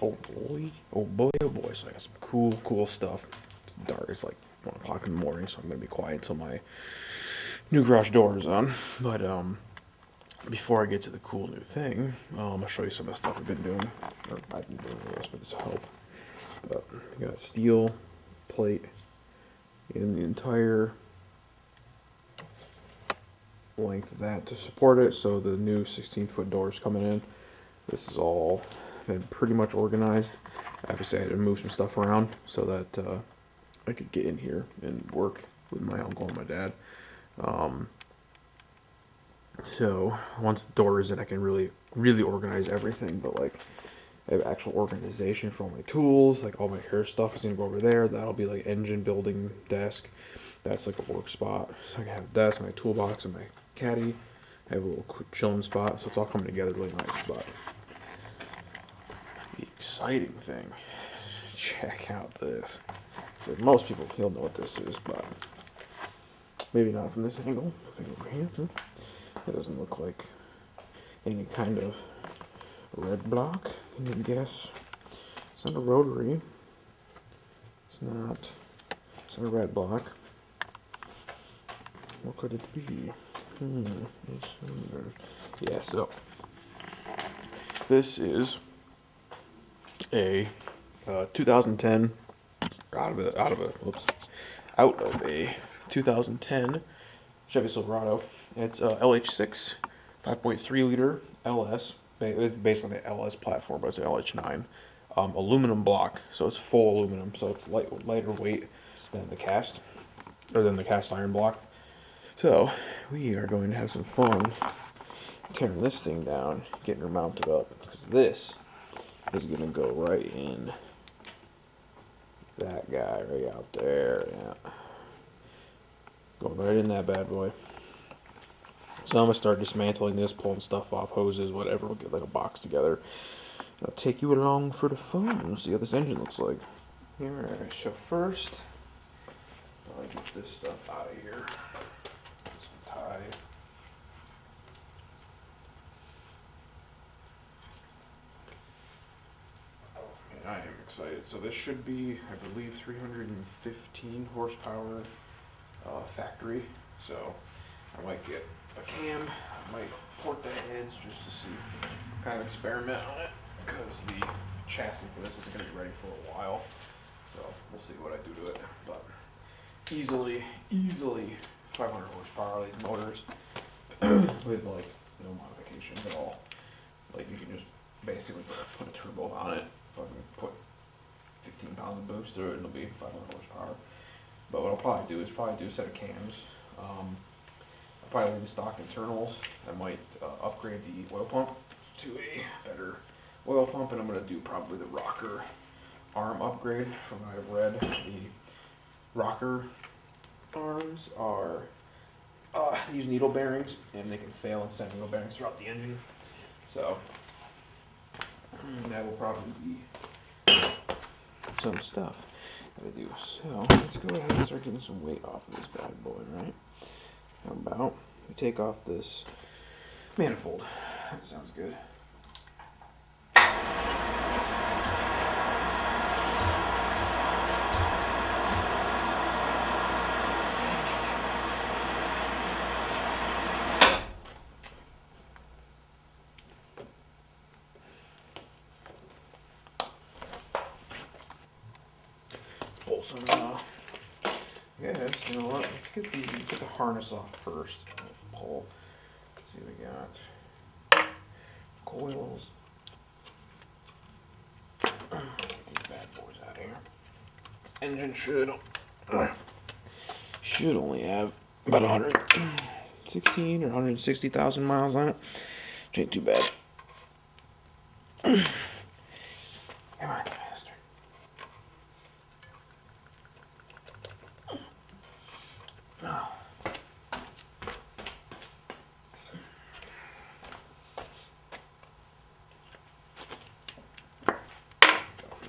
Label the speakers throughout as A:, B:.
A: Oh boy, oh boy, oh boy. So I got some cool stuff. It's dark. It's like 1 o'clock in the morning, so I'm gonna be quiet until my new garage door is on. But before I get to the cool new thing, I'll show you some of the stuff I've been doing, or I've been doing, I guess, but this will help. But we got steel plate in the entire length of that to support it. So the new 16-foot doors coming in. This is all been pretty much organized. Obviously, I had to move some stuff around so that I could get in here and work with my uncle and my dad. So once the door is in, I can really organize everything. But like, I have actual organization for all my tools. Like all my hair stuff is gonna go over there. That'll be like engine building desk. That's like a work spot. So I can have a desk, my toolbox, and my caddy. I have a little quick chilling spot. So it's all coming together really nice. But the exciting thing, check out this. So most people, you'll know what this is, but maybe not from this angle. I think over here. It doesn't look like any kind of red block. Can you guess? It's not a rotary. It's not a red block. What could it be? Yeah, so this is a 2010 out of a 2010 Chevy Silverado. It's a LH6 5.3 liter LS. It's based on the LS platform, but it's an LH9 aluminum block. So it's full aluminum. So it's lighter weight than the cast iron block. So we are going to have some fun tearing this thing down, getting her mounted up, because this is going to go right in that guy right out there. Yeah. Going right in that bad boy. So I'm going to start dismantling this, pulling stuff off, hoses, whatever. We'll get like a box together. I'll take you along for the fun. See how this engine looks like. Alright, so first, I'll get this stuff out of here. Get some tie. I am excited. So this should be, I believe, 315 horsepower factory. So I might get a cam, I might port the heads just to see, kind of experiment on it, because the chassis for this isn't going to be ready for a while. So we'll see what I do to it. But easily 500 horsepower, these motors, with like no modifications at all. Like you can just basically put a turbo on it, fucking put 15 pounds of boost through it, and it'll be 500 horsepower. But what I'll probably do is do a set of cams. I'll probably leave the stock internals. I might upgrade the oil pump to a better oil pump, and I'm going to do probably the rocker arm upgrade. From what I've read, the rocker arms are they use needle bearings, and they can fail and send needle bearings throughout the engine. So that will probably be some stuff that I do. So let's go ahead and start getting some weight off of this bad boy, right? How about we take off this manifold? That sounds good. Pull some, yes, you know what, let's get the harness off first. Pull, let's see what we got. Coils. These bad boys out here. Engine should only have about 116 or 160,000 miles on it. Which ain't too bad. Come on, bastard. Oh.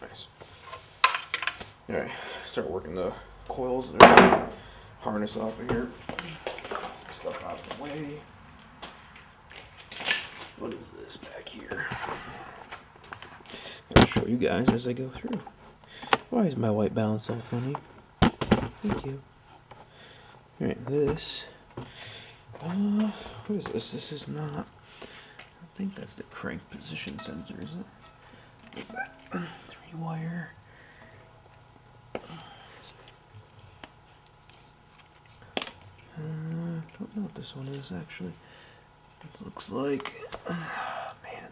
A: Nice. Alright, start working the coils and harness off of here. Some stuff out of the way. What is this back here? Gotta
B: show you guys as I go through. Why is my white balance so funny? Thank you. Alright, this. What is this? This is not. I don't think that's the crank position sensor, is it? What's that? 3-wire. Don't know what this one is actually. It looks like. Man.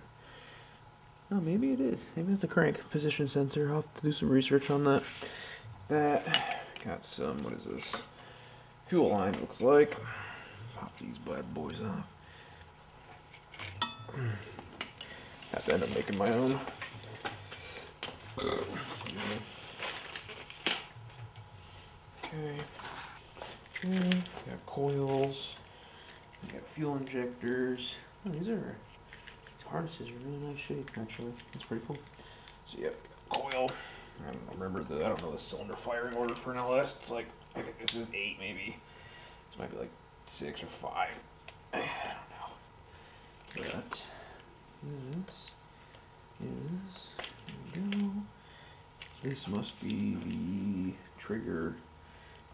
B: Oh, maybe it is. Maybe it's a crank position sensor. I'll have to do some research on that. That got some. What is this? Fuel line, looks like. Pop these bad boys off. Have to end up making my own. Okay. Got coils. We got fuel injectors. Oh, these harnesses are in really nice shape, actually. That's pretty cool. So yep, coil. I don't know the cylinder firing order for an LS. It's like, I think this is 8 maybe. This might be like 6 or 5. I don't know. But this is, there we go. This must be the trigger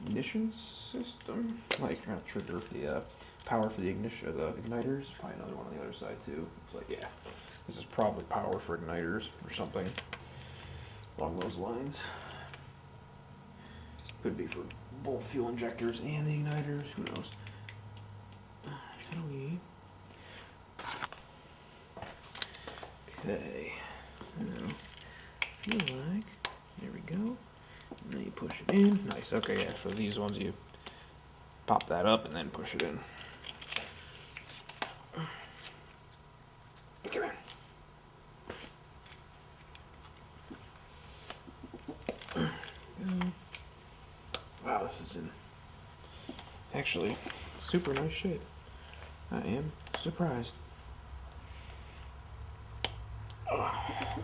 B: ignition system. Like, not trigger, the power for the ignition, the igniters. Probably another one on the other side too. It's like, yeah, this is probably power for igniters or something along those lines. Could be for both fuel injectors and the igniters. Who knows? Okay. Now, feel like there we go. And then you push it in. Nice. Okay, yeah. So these ones you pop that up and then push it in. Come on. Wow, this is in actually super nice shape. I am surprised.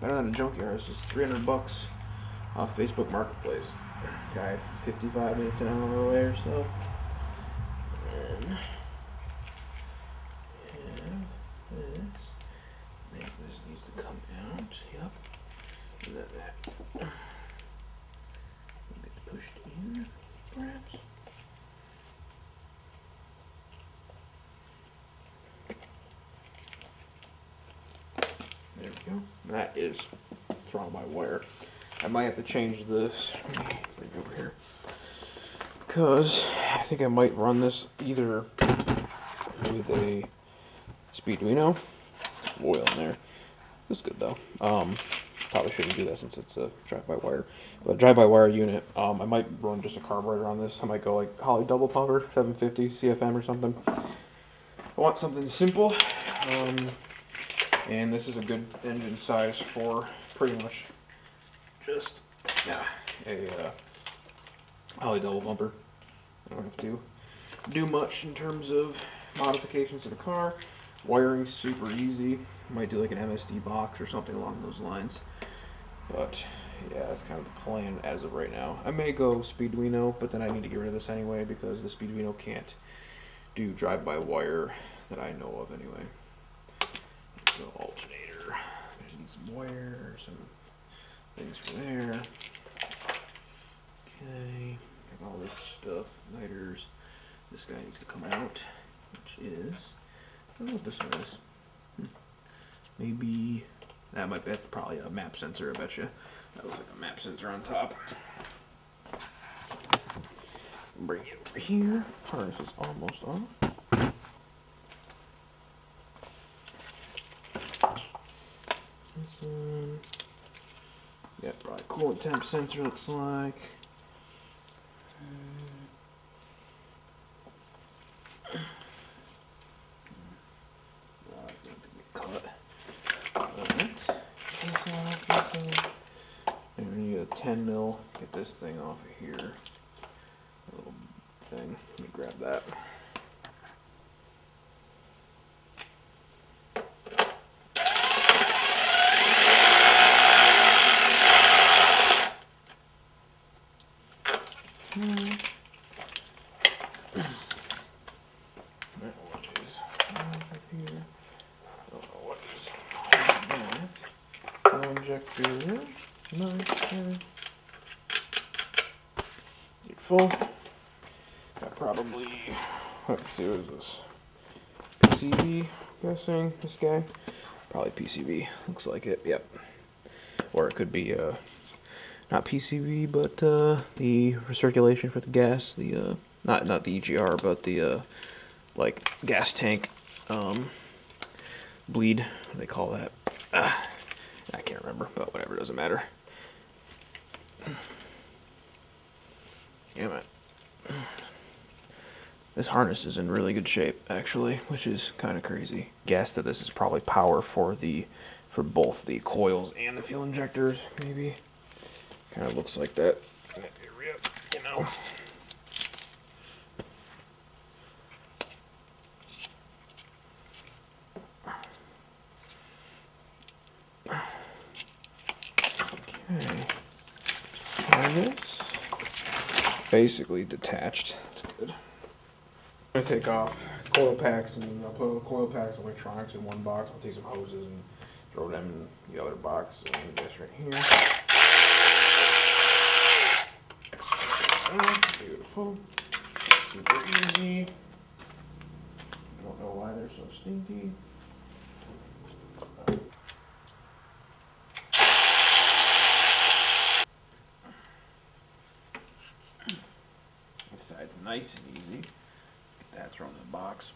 B: Better than a junkyard. This is $300 off Facebook Marketplace. Guy, 55 minutes an hour away or so. And this. Maybe this needs to come out. Yep. And then that gets pushed in, perhaps. There we go. That is throttle by wire. I might have to change this. Let me bring it over here. Because I think I might run this either with a Speeduino. Oil in there. That's good though. Probably shouldn't do that since it's a drive-by-wire. But drive-by-wire unit, I might run just a carburetor on this. I might go like Holley double pumper, 750 CFM or something. I want something simple. And this is a good engine size for pretty much just a Holley double bumper. I don't have to do much in terms of modifications to the car. Wiring's super easy. Might do like an MSD box or something along those lines. But yeah, that's kind of the plan as of right now. I may go Speeduino, but then I need to get rid of this anyway because the Speeduino can't do drive-by-wire that I know of anyway. So alternator. There's need some wire, some things for there. Okay, got all this stuff. Igniters. This guy needs to come out, which is, I don't know what this one is. Maybe that's probably a map sensor. I bet you that looks like a map sensor on top. Bring it over here. Harness is almost off. This one. Yeah, probably coolant temp sensor looks like. And we need a 10 mil. Get this thing off of here. A little thing. Let me grab that. fuel injector there. Nice. Beautiful. Got probably, let's see, what is this? PCV, guessing, this guy? Probably PCV, looks like it, yep. Or it could be, not PCV, but, the recirculation for the gas, the, not the EGR, but the, like, gas tank, bleed, what do they call that? I can't remember, but whatever, doesn't matter. Damn it. This harness is in really good shape, actually, which is kind of crazy. Guess that this is probably power for both the coils and the fuel injectors, maybe. Kind of looks like that in that area, you know. Okay. Harness. Basically detached. That's good. I'm gonna take off coil packs, and I'll put all the coil packs and electronics in one box. I'll take some hoses and throw them in the other box. So this right here. Beautiful. Super easy. I don't know why they're so stinky. This side's nice and easy. Get that thrown in the box.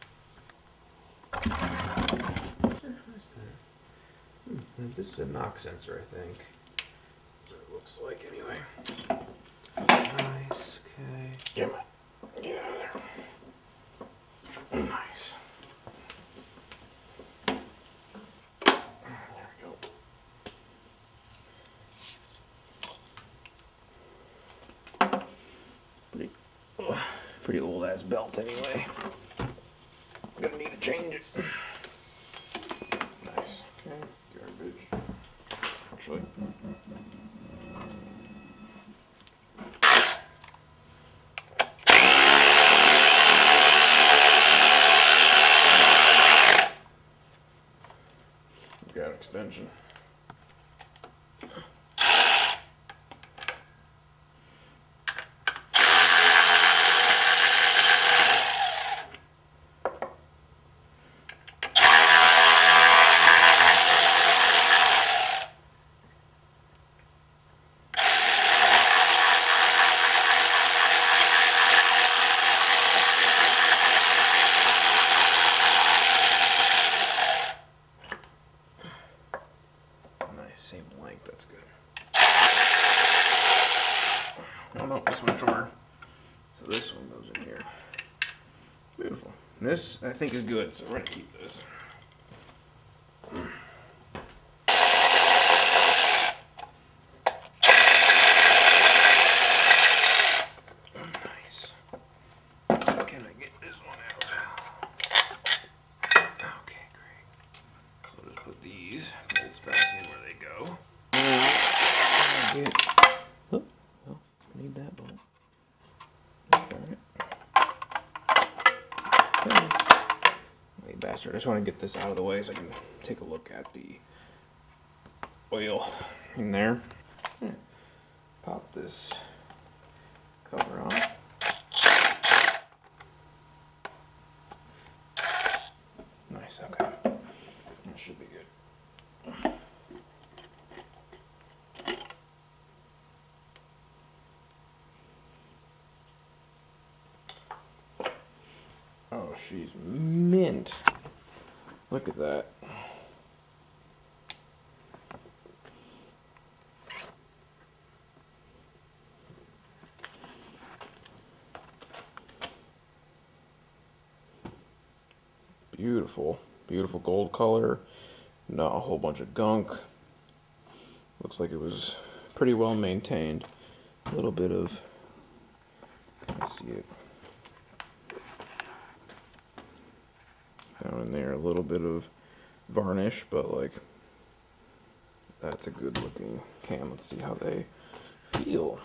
B: This is a knock sensor, I think. That's what it looks like anyway. Nice, okay. Get out of there. Nice. There we go. Pretty old ass belt anyway. Gonna need to change it. Nice. Okay. Garbage. Actually. Got extension. Same length, that's good. Oh no, this one's shorter. So this one goes in here. Beautiful. And this, I think, is good, so we're gonna keep this. Nice. Can I get this one out? Okay, great. So we'll just put these bolts back in where they go. Oh, well, need that bolt. Wait, bastard. I just want to get this out of the way so I can take a look at the oil in there. Pop this cover on. Nice, okay. That should be good. Oh, she's mint. Look at that. Beautiful. Beautiful gold color. Not a whole bunch of gunk. Looks like it was pretty well maintained. A little bit of, can I see it? Down in there, a little bit of varnish, but like, that's a good looking cam. Let's see how they feel.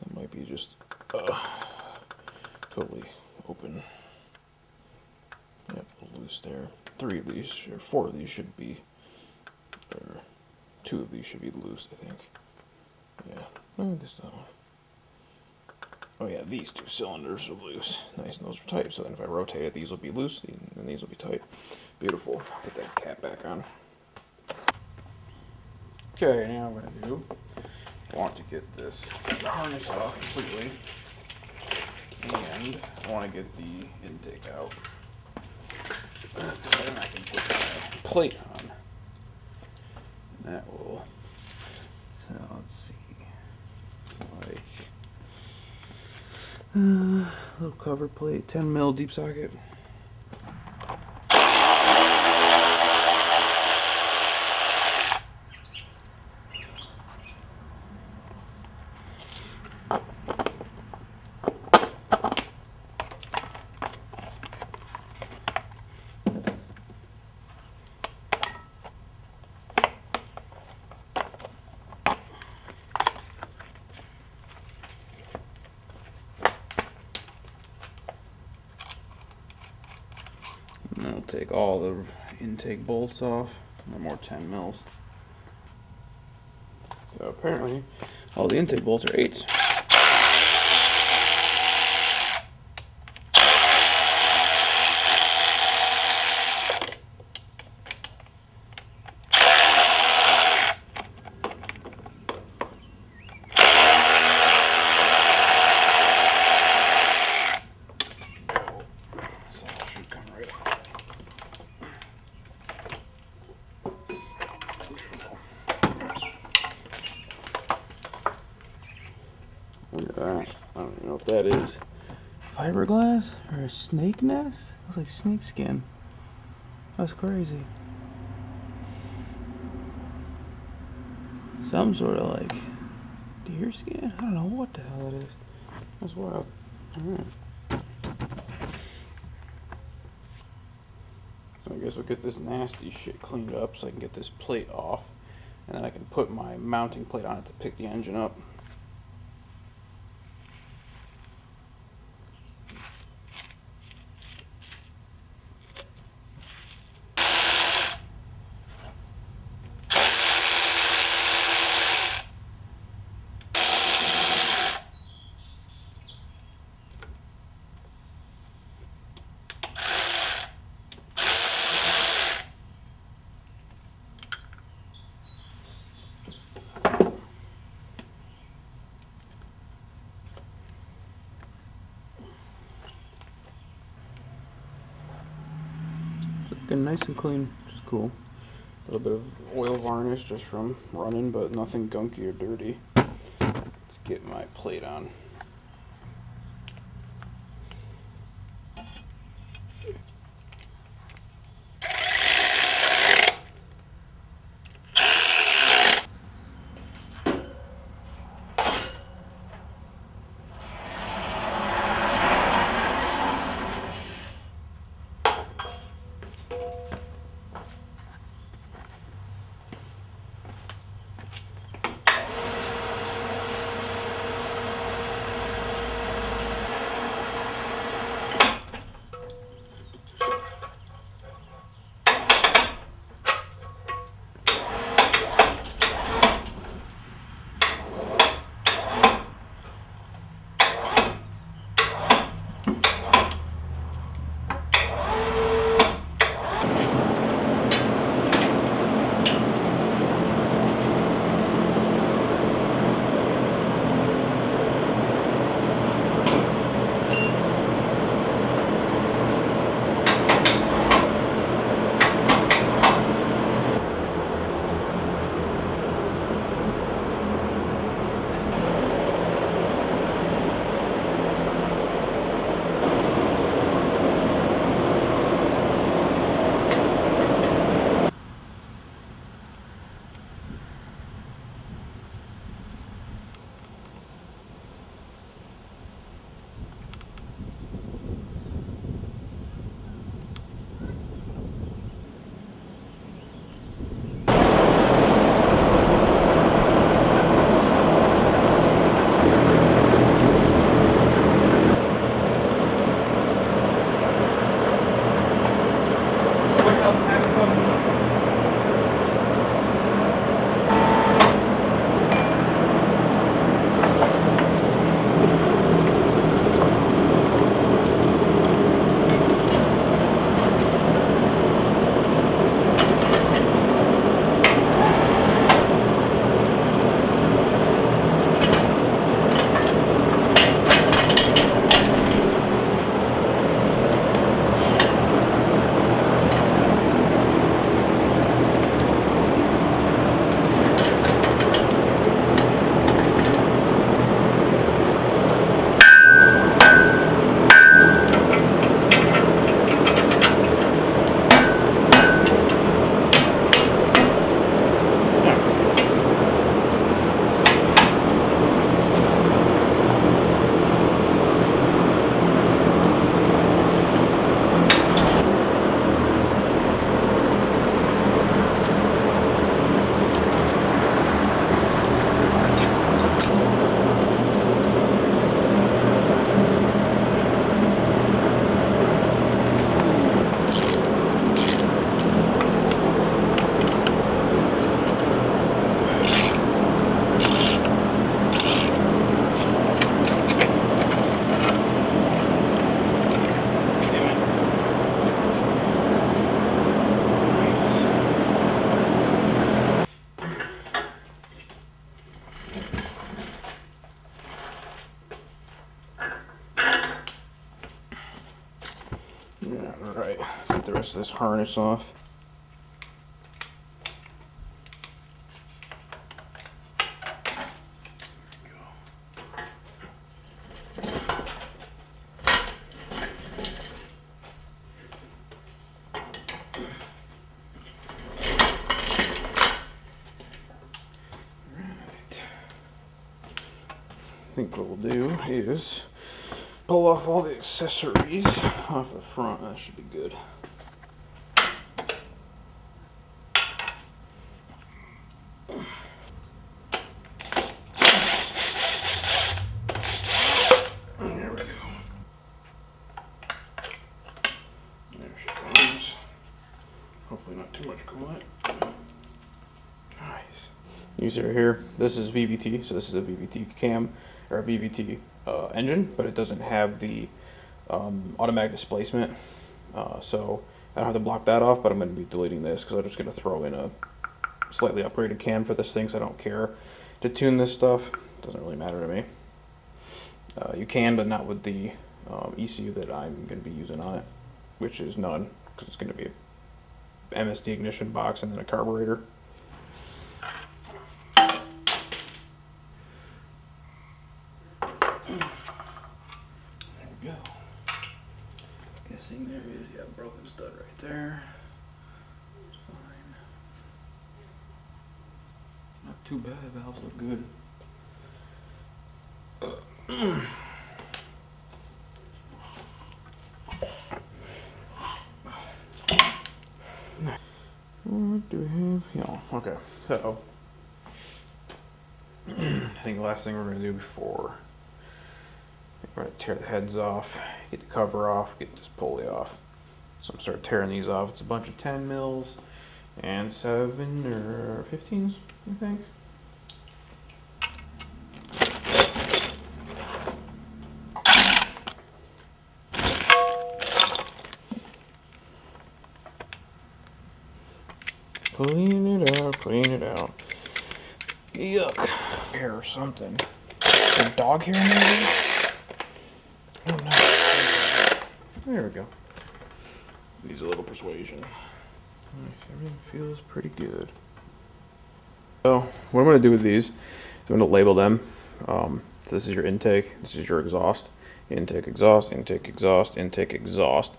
B: That might be just totally open. Yep, loose there. 3 of these, or 4 of these should be, or 2 of these should be loose, I think. Yeah, I guess that one. Oh yeah, these 2 cylinders are loose. Nice, and those are tight, so then if I rotate it, these will be loose, and these will be tight. Beautiful. Put that cap back on. Okay, now what I'm going to do, I want to get this harness off completely, and I want to get the intake out. Then I can put my plate on. And that will, so let's see, it's like little cover plate, 10 mil deep socket. And I'll take all the intake bolts off. No more 10 mils. So apparently, all the intake bolts are 8s. Look at that. I don't even know what that is. Fiberglass or a snake nest? Looks like snake skin. That's crazy. Some sort of like deer skin? I don't know what the hell it is. That's wild. Alright. So I guess I'll get this nasty shit cleaned up so I can get this plate off. And then I can put my mounting plate on it to pick the engine up. Looking nice and clean, which is cool. A little bit of oil varnish just from running, but nothing gunky or dirty. Let's get my plate on. Alright, let's get the rest of this harness off. I think what we'll do is pull off all the accessories off the front. That should be good. There we go. There she comes. Hopefully not too much coolant. Nice. You see right here, this is VVT, so this is a VVT cam, or a VVT engine, but it doesn't have the automatic displacement, so I don't have to block that off, but I'm going to be deleting this because I'm just going to throw in a slightly upgraded cam for this thing, so I don't care to tune this stuff. It doesn't really matter to me. You can, but not with the ECU that I'm going to be using on it, which is none, because it's going to be a MSD ignition box and then a carburetor. Go. Guessing there is, yeah, broken stud right there. It's fine. Not too bad, valves look good. What do we have? Yeah, okay, so I think the last thing we're going to do before we're going to tear the heads off, get the cover off, get this pulley off. So I'm going to start tearing these off. It's a bunch of 10 mils and 7 or 15s, I think. Clean it out, clean it out. Yuck. Hair or something. A dog hair maybe? Oh no. There we go. Needs a little persuasion. Everything feels pretty good. So, what I'm going to do with these is I'm going to label them. So this is your intake, this is your exhaust. Intake, exhaust, intake, exhaust, intake, exhaust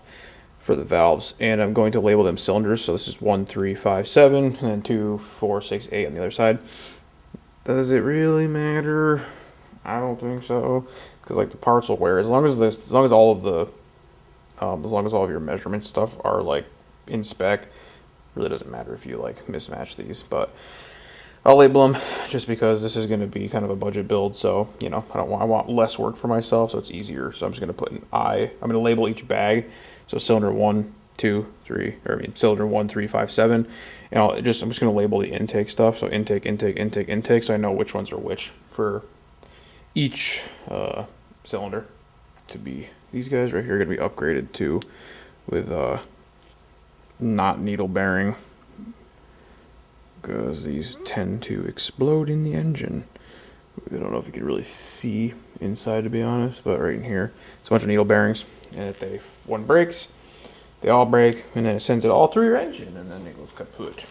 B: for the valves. And I'm going to label them cylinders. So this is 1, 3, 5, 7, and then 2, 4, 6, 8 on the other side. Does it really matter? I don't think so, because like the parts will wear as long as all of the as long as all of your measurement stuff are like in spec. Really doesn't matter if you like mismatch these, but I'll label them just because this is going to be kind of a budget build. So you know, I want less work for myself, so it's easier. So I'm just going to put an I'm going to label each bag. So cylinder 1, 2, 3, or I mean cylinder 1, 3, 5, 7, and I'm just going to label the intake stuff. So intake, intake, intake, intake, so I know which ones are which for each cylinder. To be these guys right here are going to be upgraded to with not needle bearing, because these tend to explode in the engine. I don't know if you can really see inside, to be honest, but right in here it's a bunch of needle bearings, and if one breaks, they all break, and then it sends it all through your engine, and then it goes kaput.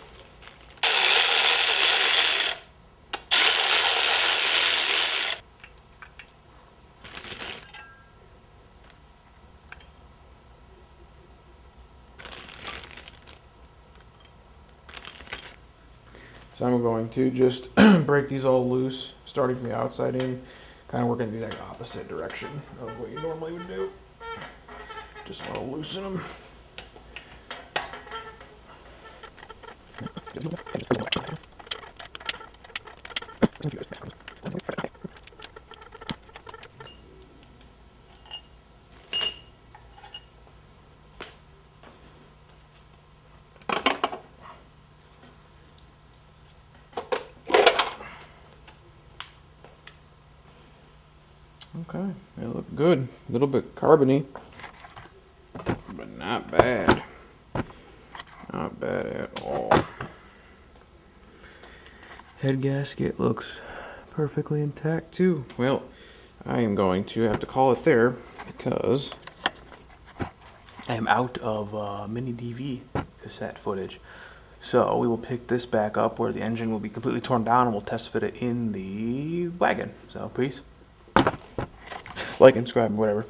B: So I'm going to just break these all loose, starting from the outside in, kind of working the exact opposite direction of what you normally would do. Just want to loosen them. Okay, they look good. A little bit carbony, but not bad. Not bad at all. Head gasket looks perfectly intact too. Well, I am going to have to call it there because I am out of mini DV cassette footage. So we will pick this back up where the engine will be completely torn down, and we'll test fit it in the wagon. So peace. Like and subscribe, whatever.